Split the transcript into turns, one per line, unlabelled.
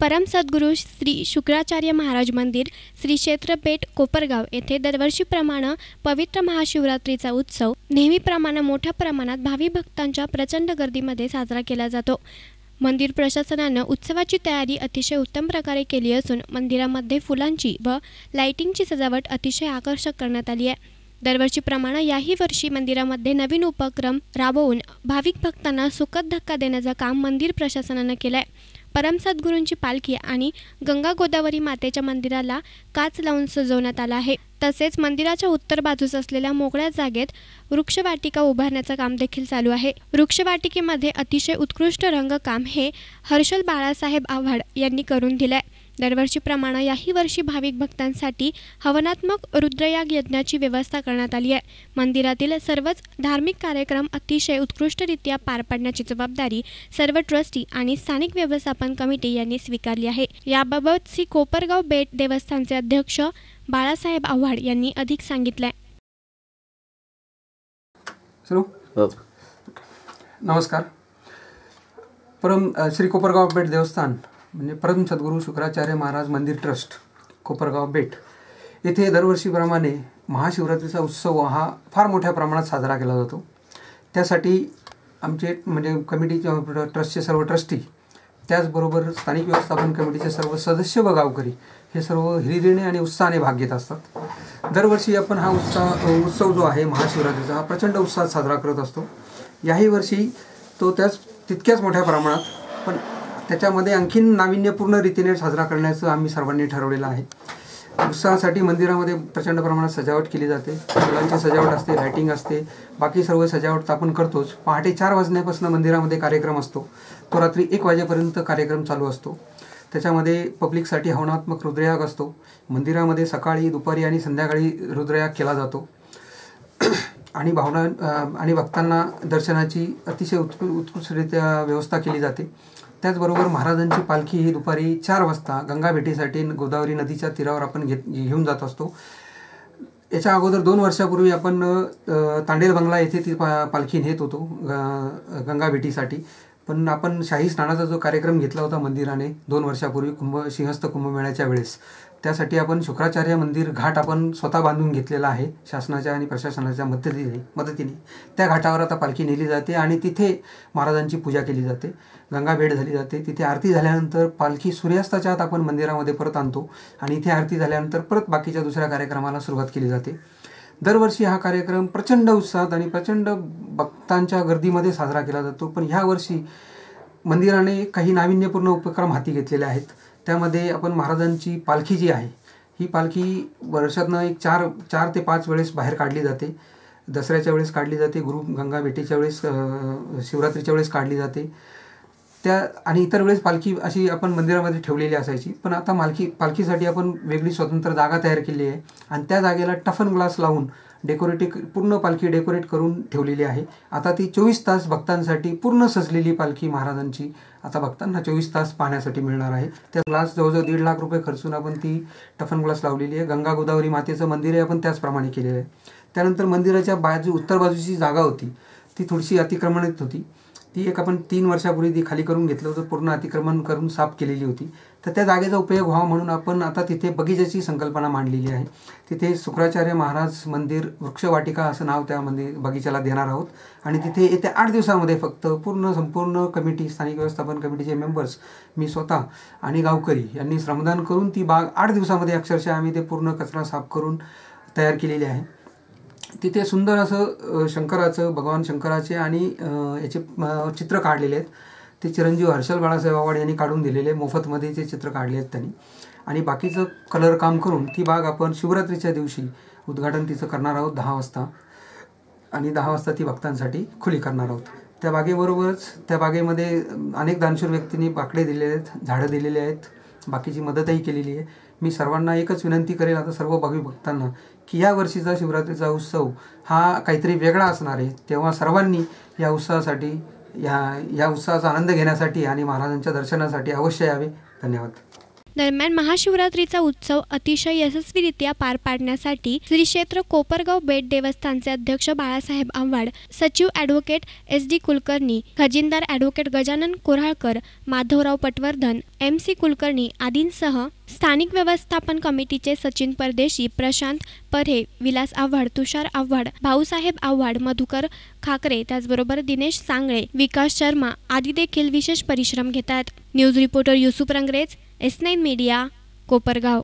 परम सद्गुरू श्री शुक्राचार्य महाराज मंदिर श्री क्षेत्र पेठ कोपरगाव येथे दरवर्षीप्रमाणे पवित्र महाशिवरात्रीचा उत्सव नेहमीप्रमाणे मोठ्या प्रमाणात भावी भक्तांच्या प्रचंड गर्दीमध्ये साजरा केला जातो। मंदिर प्रशासनाने उत्सवाची तयारी अतिशय उत्तम प्रकारे केली असून मंदिरामध्ये फुलांची व लाइटिंगची सजावट अतिशय आकर्षक करण्यात आली आहे। दरवर्षीप्रमाणे याही वर्षी मंदिरामध्ये नवीन उपक्रम राबवून भाविक भक्तांना सुखद धक्का देण्याचं काम मंदिर प्रशासनाने केले आहे। परम सद्गुरूंची पालखी आणि गंगा गोदावरी मातेच्या मंदिराला काच लावून सजवण्यात आला आहे। तसेच मंदिराच्या उत्तर बाजूस असलेल्या मोकळ्या जागेत वृक्षवाटिका उभारण्याचं काम देखील चालू आहे। वृक्षवाटिकेमध्ये अतिशय उत्कृष्ट रंगकाम हे हर्षल बाळासाहेब आव्हाड यांनी करून दिले आहे। दरवर्षीप्रमाणे याही वर्षी भाविक भक्तांसाठी हवनात्मक रुद्रयाग यज्ञाची व्यवस्था करण्यात आली आहे। मंदिरातील सर्वच धार्मिक कार्यक्रम अतिशय उत्कृष्टरित्या पार पाडण्याची जबाबदारी सर्व ट्रस्टी आणि स्थानिक व्यवस्थापन कमिटी यांनी स्वीकारली आहे। याबाबत श्री कोपरगाव बेट देवस्थानचे अध्यक्ष बाळासाहेब आव्हाड यांनी अधिक सांगितले।
नमस्कार। श्री कोपरगाव बेट देवस्थान म्हणजे परम सद्गुरू शुक्राचार्य महाराज मंदिर ट्रस्ट कोपरगाव बेट येथे दरवर्षीप्रमाणे महाशिवरात्रीचा उत्सव हा फार मोठ्या प्रमाणात साजरा केला जातो। त्यासाठी आमचे म्हणजे कमिटी ट्रस्टचे सर्व ट्रस्टी त्याचबरोबर स्थानिक व्यवस्थापन कमिटीचे सर्व सदस्य व गावकरी हे सर्व हिरिरीने आणि उत्साहाने भाग घेत असतात। दरवर्षी आपण हा उत्सव जो आहे महाशिवरात्रीचा हा प्रचंड उत्साहात साजरा करत असतो। याही वर्षी तो तितक्याच मोठ्या प्रमाणात पण त्याच्यामध्ये आणखीन नाविन्यपूर्ण रीतीने साजरा करण्याचं आम्ही सर्वांनी ठरवलेलं आहे। उत्सवासाठी मंदिरामध्ये प्रचंड प्रमाणात सजावट केली जाते। फुलांची सजावट असते, लाइटिंग असते, बाकी सर्व सजावट आपण करतोच। पहाटे 4 वाजण्यापासून मंदिरामध्ये कार्यक्रम असतो, तो रात्री 1 वाजेपर्यंत कार्यक्रम चालू असतो। त्याच्यामध्ये पब्लिकसाठी हवनात्मक रुद्रयाग असतो। मंदिरामध्ये सकाळी, दुपारी आणि संध्याकाळी रुद्रयाग केला जातो आणि आणि भक्तांना दर्शनाची अतिशय उत्कृष्टरित्या व्यवस्था केली जाते। त्याचबरोबर महाराजांची पालखी ही दुपारी 4 वाजता गंगा भेटीसाठी गोदावरी नदीच्या तीरावर आपण घेऊन जात असतो। याच्या अगोदर 2 वर्षापूर्वी आपण तांडेल बंगला येथे ती पालखी नेत होतो गंगा भेटीसाठी। पण आपण शाही स्नानाचा जो कार्यक्रम घेतला होता मंदिराने 2 वर्षापूर्वी सिंहस्थ कुंभमेळ्याच्या वेळेस, त्यासाठी आपण शुक्राचार्य मंदिर घाट आपण स्वतः बांधून घेतलेला आहे शासनाच्या आणि प्रशासनाच्या मदतीने। त्या घाटावर आता पालखी नेली जाते आणि तिथे महाराजांची पूजा केली जाते, गंगा भेट झाली जाते। तिथे आरती झाल्यानंतर पालखी सूर्यास्ताच्या आत आपण मंदिरामध्ये परत आणतो आणि इथे आरती झाल्यानंतर परत बाकीच्या दुसऱ्या कार्यक्रमाला सुरुवात केली जाते। दरवर्षी हा कार्यक्रम प्रचंड उत्साहात आणि प्रचंड भक्तांच्या गर्दीमध्ये साजरा केला जातो। पण ह्या वर्षी मंदिराने काही नाविन्यपूर्ण उपक्रम हाती घेतलेले आहेत। त्यामध्ये आपण महाराजांची पालखी जी आहे ही पालखी वर्षातनं एक 4 ते 5 वेळेस बाहेर काढली जाते। दसऱ्याच्या वेळेस काढली जाते, गंगा भेटीच्या वेळेस, शिवरात्रीच्या वेळेस काढली जाते आणि इतर वेळेस पालखी अशी आपण मंदिरामध्ये ठेवलेली असायची। पण आता पालखीसाठी आपण वेगळी स्वतंत्र जागा तयार केली आहे आणि त्या जागेला टफन ग्लास लावून पूर्ण पालखी डेकोरेट करून ठेवलेली आहे। आता ती 24 तास भक्तांसाठी पूर्ण सजलेली पालखी महाराजांची आता भक्तांना 24 तास पाहण्यासाठी मिळणार आहे। त्या ग्लास जवळजवळ 1.5 लाख रुपये खर्चून आपण ती टफन ग्लास लावलेली आहे। गंगा गोदावरी मातेचं मंदिर आपण त्याचप्रमाणे केलेलं आहे। त्यानंतर मंदिराच्या उत्तर बाजूची जागा होती ती थोडीशी अतिक्रमणित होती, ती आपण 3 वर्षापूर्वी ती खाली करून घेतलं होतं, पूर्ण अतिक्रमण करून साफ केलेली होती। तर त्या जागेचा उपयोग व्हावा म्हणून आपण आता तिथे बगीचाची संकल्पना मांडलेली आहे। तिथे शुक्राचार्य महाराज मंदिर वृक्षवाटिका असं नाव त्या बगीचाला देणार आहोत आणि तिथे येत्या 8 दिवसामध्ये फक्त संपूर्ण कमिटी, स्थानिक व्यवस्थापन कमिटीचे मेंबर्स, मी स्वतः आणि गावकरी यांनी श्रमदान करून ती बाग 8 दिवसामध्ये अक्षरशः आम्ही ते पूर्ण कचरा साफ करून तयार केलेली आहे। तिथे सुंदर असं भगवान शंकराचे आणि याचे चित्र काढलेले आहेत। ते चिरंजीव हर्षल बाळासाहेब आव्हाड यांनी काढून दिलेले मोफतमध्ये ते चित्र काढले आहेत त्यांनी आणि बाकीचं कलर काम करून ती बाग आपण शिवरात्रीच्या दिवशी उद्घाटन तिचं करणार आहोत 10 वाजता आणि 10 वाजता ती भक्तांसाठी खुली करणार आहोत। त्या बागेबरोबरच त्या बागेमध्ये अनेक दानशूर व्यक्तींनी बाकडे दिलेले आहेत, झाडं दिलेले आहेत, बाकीची मदतही केलेली आहे। मी सर्वांना एकच विनंती करेल आता सर्व भाविक भक्तांना की या वर्षीचा शिवरात्रीचा उत्सव हा काहीतरी वेगळा असणार आहे, तेव्हा सर्वांनी या उत्सवाचा आनंद घेण्यासाठी आणि महाराजांच्या दर्शनासाठी अवश्य यावे। धन्यवाद।
दरम्यान महाशिवरात्रीचा उत्सव अतिशय यशस्वीरित्या पार पाडण्यासाठी श्री क्षेत्र कोपरगाव बेट देवस्थानचे अध्यक्ष बाळासाहेब आव्हाड, सचिव ॲडव्होकेट SD कुलकर्णी, खजिनदार ॲडव्होकेट गजानन कोऱ्हाळकर, माधवराव पटवर्धन, MC कुलकर्णी आदींसह स्थानिक व्यवस्थापन कमिटीचे सचिन परदेशी, प्रशांत परहे, विलास आव्हाड, तुषार आव्हाड, भाऊसाहेब आव्हाड, मधुकर खाकरे, त्याचबरोबर दिनेश सांगळे, विकास शर्मा आदी देखील विशेष परिश्रम घेतात. News reporter Yusuf Rangrez, S9 media, Kopargaon.